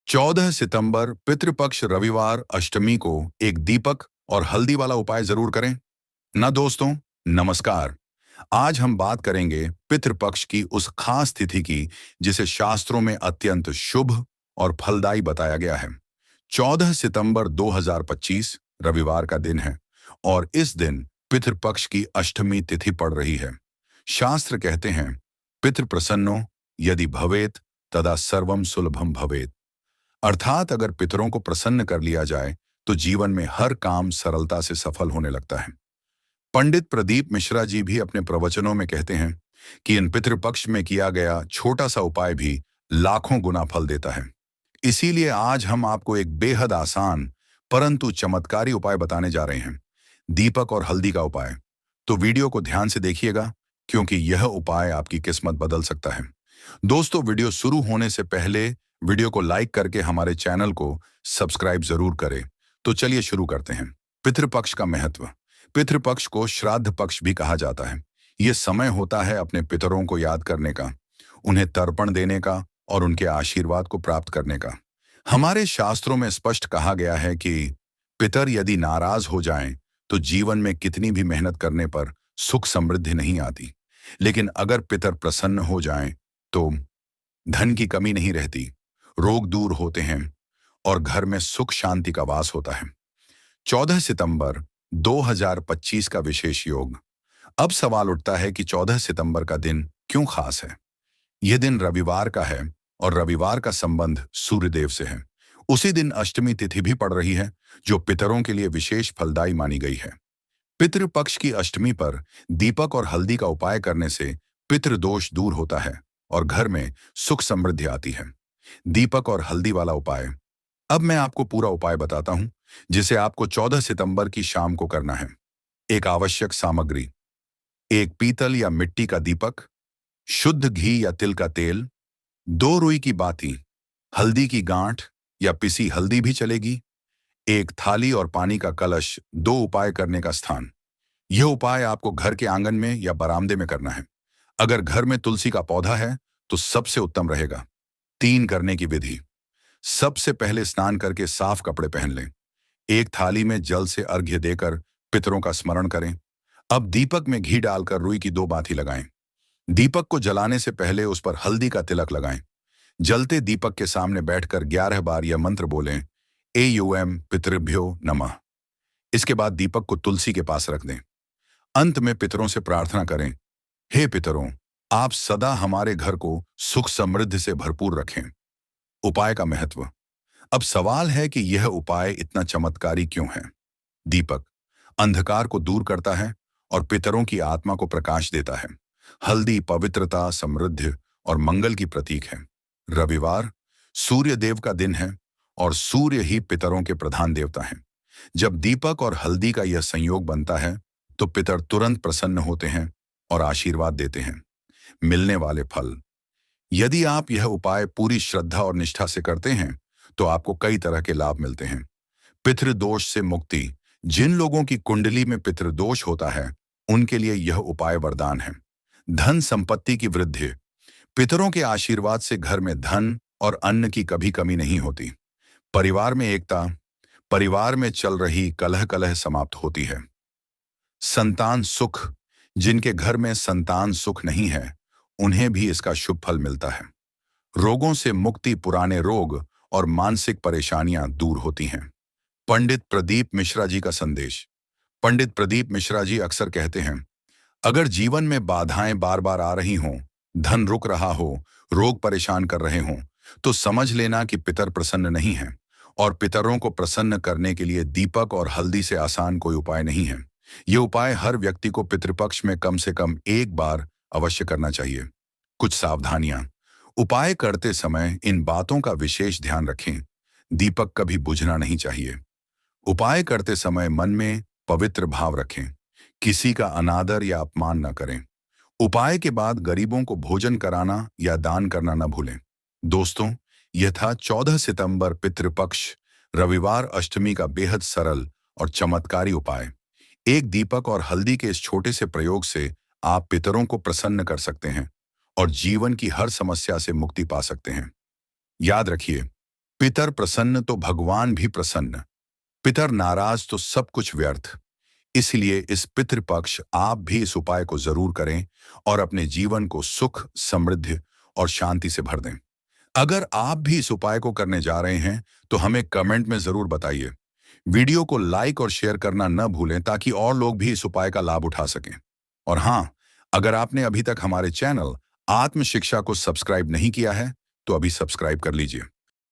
14 सितंबर पितृपक्ष रविवार अष्टमी को एक दीपक और हल्दी वाला उपाय जरूर करें ना दोस्तों। नमस्कार। आज हम बात करेंगे पितृपक्ष की उस खास तिथि की जिसे शास्त्रों में अत्यंत शुभ और फलदायी बताया गया है। 14 सितंबर 2025 रविवार का दिन है और इस दिन पितृपक्ष की अष्टमी तिथि पड़ रही है। शास्त्र कहते हैं पितृ प्रसन्नो यदि भवेत तदा सर्वम सुलभम भवेत। अर्थात अगर पितरों को प्रसन्न कर लिया जाए तो जीवन में हर काम सरलता से सफल होने लगता है। पंडित प्रदीप मिश्रा जी भी अपने प्रवचनों में कहते हैं कि इन पितृपक्ष में किया गया छोटा सा उपाय भी लाखों गुना फल देता है। इसीलिए आज हम आपको एक बेहद आसान परंतु चमत्कारी उपाय बताने जा रहे हैं, दीपक और हल्दी का उपाय। तो वीडियो को ध्यान से देखिएगा क्योंकि यह उपाय आपकी किस्मत बदल सकता है। दोस्तों, वीडियो शुरू होने से पहले वीडियो को लाइक करके हमारे चैनल को सब्सक्राइब जरूर करें। तो चलिए शुरू करते हैं। पितृपक्ष का महत्व। पितृपक्ष को श्राद्ध पक्ष भी कहा जाता है। यह समय होता है अपने पितरों को याद करने का, उन्हें तर्पण देने का और उनके आशीर्वाद को प्राप्त करने का। हमारे शास्त्रों में स्पष्ट कहा गया है कि पितर यदि नाराज हो जाएं तो जीवन में कितनी भी मेहनत करने पर सुख समृद्धि नहीं आती, लेकिन अगर पितर प्रसन्न हो जाएं तो धन की कमी नहीं रहती, रोग दूर होते हैं और घर में सुख शांति का वास होता है। 14 सितंबर 2025 का विशेष योग। अब सवाल उठता है कि 14 सितंबर का दिन क्यों खास है। यह दिन रविवार का है और रविवार का संबंध सूर्यदेव से है। उसी दिन अष्टमी तिथि भी पड़ रही है जो पितरों के लिए विशेष फलदायी मानी गई है। पितृपक्ष की अष्टमी पर दीपक और हल्दी का उपाय करने से पितृदोष दूर होता है और घर में सुख समृद्धि आती है। दीपक और हल्दी वाला उपाय। अब मैं आपको पूरा उपाय बताता हूं जिसे आपको 14 सितंबर की शाम को करना है। एक आवश्यक सामग्री: एक पीतल या मिट्टी का दीपक, शुद्ध घी या तिल का तेल, 2 रुई की बाती, हल्दी की गांठ या पिसी हल्दी भी चलेगी, एक थाली और पानी का कलश। 2 उपाय करने का स्थान। यह उपाय आपको घर के आंगन में या बरामदे में करना है। अगर घर में तुलसी का पौधा है तो सबसे उत्तम रहेगा। 3 करने की विधि। सबसे पहले स्नान करके साफ कपड़े पहन लें। एक थाली में जल से अर्घ्य देकर पितरों का स्मरण करें। अब दीपक में घी डालकर रुई की 2 बाती लगाएं। दीपक को जलाने से पहले उस पर हल्दी का तिलक लगाएं। जलते दीपक के सामने बैठकर 11 बार यह मंत्र बोलें, एयूएम पितृभ्यो नमः। इसके बाद दीपक को तुलसी के पास रख दें। अंत में पितरों से प्रार्थना करें, हे पितरों, आप सदा हमारे घर को सुख समृद्धि से भरपूर रखें। उपाय का महत्व। अब सवाल है कि यह उपाय इतना चमत्कारी क्यों है। दीपक अंधकार को दूर करता है और पितरों की आत्मा को प्रकाश देता है। हल्दी पवित्रता, समृद्धि और मंगल की प्रतीक है। रविवार सूर्य देव का दिन है और सूर्य ही पितरों के प्रधान देवता हैं। जब दीपक और हल्दी का यह संयोग बनता है तो पितर तुरंत प्रसन्न होते हैं और आशीर्वाद देते हैं। मिलने वाले फल। यदि आप यह उपाय पूरी श्रद्धा और निष्ठा से करते हैं तो आपको कई तरह के लाभ मिलते हैं। पितृदोष से मुक्ति। जिन लोगों की कुंडली में पितृदोष होता है उनके लिए यह उपाय वरदान है। धन संपत्ति की वृद्धि। पितरों के आशीर्वाद से घर में धन और अन्न की कभी कमी नहीं होती। परिवार में एकता। परिवार में चल रही कलह कलह समाप्त होती है। संतान सुख। जिनके घर में संतान सुख नहीं है उन्हें भी इसका शुभ फल मिलता है। रोगों से मुक्ति। पुराने रोग और मानसिक परेशानियां दूर होती हैं। पंडित प्रदीप मिश्रा जी का संदेश। पंडित प्रदीप मिश्रा जी अक्सर कहते हैं, अगर जीवन में बाधाएं बार बार आ रही हों, धन रुक रहा हो, रोग परेशान कर रहे हों, तो समझ लेना कि पितर प्रसन्न नहीं है और पितरों को प्रसन्न करने के लिए दीपक और हल्दी से आसान कोई उपाय नहीं है। ये उपाय हर व्यक्ति को पितृपक्ष में कम से कम एक बार अवश्य करना चाहिए। कुछ सावधानियां। उपाय करते समय इन बातों का विशेष ध्यान रखें। दीपक कभी बुझना नहीं चाहिए। उपाय करते समय मन में पवित्र भाव रखें। किसी का अनादर या अपमान न करें। उपाय के बाद गरीबों को भोजन कराना या दान करना न भूलें। दोस्तों, यह था 14 सितंबर पितृपक्ष रविवार अष्टमी का बेहद सरल और चमत्कारी उपाय। एक दीपक और हल्दी के इस छोटे से प्रयोग से आप पितरों को प्रसन्न कर सकते हैं और जीवन की हर समस्या से मुक्ति पा सकते हैं। याद रखिए, पितर प्रसन्न तो भगवान भी प्रसन्न, पितर नाराज तो सब कुछ व्यर्थ। इसलिए इस पितृपक्ष आप भी इस उपाय को जरूर करें और अपने जीवन को सुख, समृद्धि और शांति से भर दें। अगर आप भी इस उपाय को करने जा रहे हैं तो हमें कमेंट में जरूर बताइए। वीडियो को लाइक और शेयर करना न भूलें ताकि और लोग भी इस उपाय का लाभ उठा सकें। और हाँ, अगर आपने अभी तक हमारे चैनल आत्म शिक्षा को सब्सक्राइब नहीं किया है तो अभी सब्सक्राइब कर लीजिए।